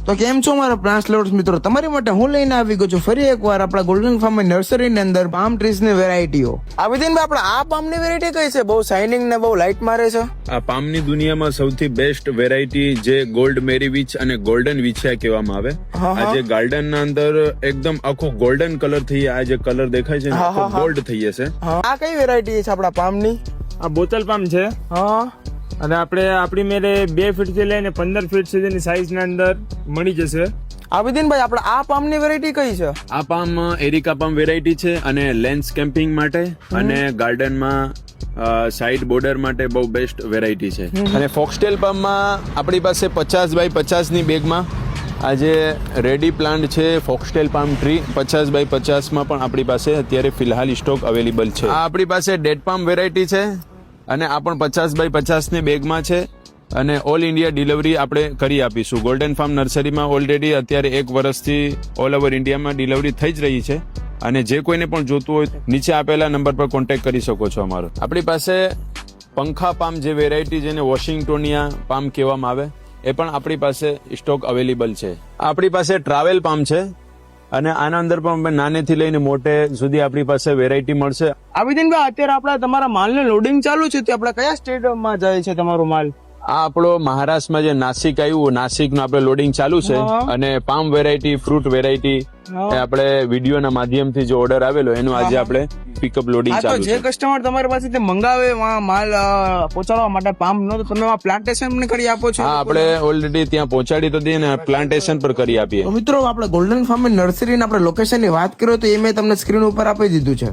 તો કેમ છો મારા પ્લાન્ટ લવર્સ મિત્રો, તમારી માટે હું લઈને આવી ગયો છું ફરી એકવાર આપણા ગોલ્ડન ફાર્મ નર્સરીની અંદર પામ ટ્રીઝ ની વેરાયટીઓ. આવેદનભાઈ, આપણે આ પામ ની વેરાયટી કઈ છે? બહુ શાઇનિંગ ને બહુ લાઇટ મારે છે. આ પામની દુનિયામાં સૌથી બેસ્ટ વેરાયટી જે ગોલ્ડ મેરી વિચ અને ગોલ્ડન વિછિયા કહેવામાં આવે. આ જે ગાર્ડન ના અંદર એકદમ આખો ગોલ્ડન કલર થઈ, આ જે કલર દેખાય છે ને આખો ગોલ્ડ થઈ જશે. આ કઈ વેરાયટી છે આપણા પામ ની? આ બોતલ પામ છે. અને આપણે આપણી મેરે 2 ફીટ થી લઈને 15 ફીટ સુધીની સાઈઝ ના અંદર મળી જશે. આવેદનભાઈ, આપણે આ પામ ની વેરાયટી કઈ છે? આ પામ એરિકા પામ વેરાયટી છે અને લેન્ડસ્કેપિંગ માટે અને ગાર્ડનમાં સાઇડ બોર્ડર માટે બહુ બેસ્ટ વેરાયટી છે. અને ફોક્સટેલ પામમાં આપણી પાસે 50 બાય 50 ની બેગમાં આ જે રેડી પ્લાન્ટ છે ફોક્સટેલ પામ ટ્રી 50 બાય 50 માં પણ આપણી પાસે અત્યારે ફિલહાલ સ્ટોક અવેલેબલ છે. આ આપણી પાસે ડેડ પામ વેરાયટી છે અને આ પણ 50 બાય 50 ની બેગમાં છે અને ઓલ ઇન્ડિયા ડિલિવરી આપણે કરી આપીશું. ગોલ્ડન ફાર્મ નર્સરીમાં ઓલરેડી અત્યારે 1 વર્ષથી ઓલ ઓવર ઇન્ડિયામાં ડિલિવરી થઈ જ રહી છે અને જે કોઈને પણ જોતું હોય નીચે આપેલા નંબર પર કોન્ટેક્ટ કરી શકો છો અમારો. આપણી પાસે પંખા પામ જે વેરાયટી જેને વોશિંગ્ટોનિયા પામ કહેવામાં આવે એ પણ આપણી પાસે સ્ટોક અવેલેબલ છે. આપણી પાસે ટ્રાવેલ પામ છે અને આના અંદર પણ નાનેથી લઈને મોટે સુધી આપણી પાસે વેરાયટી મળશે. આવેદનભાઈ, અત્યારે આપણા તમારા માલનું લોડિંગ ચાલુ છે, તો આપણે કયા સ્ટેટમાં જાય છે તમારો માલ? આ આપણો મહારાષ્ટ્રમાં જે નાસિક આવ્યું, નાસિક નું આપણે લોડિંગ ચાલુ છે અને પામ વેરાયટી, ફ્રૂટ વેરાયટી આપણે વિડીયોના માધ્યમથી જે ઓર્ડર આવેલો એનું આજે આપણે પિકઅપ લોડિંગ ચાલુ છે. જે કસ્ટમર તમારી પાસેથી મંગાવે માલ પહોંચાડવા માટે પામ નો, તો તમે પ્લાન્ટેશન કરી આપો છો? હા, આપણે ઓલરેડી ત્યાં પહોંચાડી તો દઈએ ને પ્લાન્ટેશન પર કરી આપીએ. મિત્રો, આપણે ગોલ્ડન ફાર્મ નર્સરી આપણે લોકેશન ની વાત કરીએ તો એ મેં તમને સ્ક્રીન ઉપર આપી દીધું છે.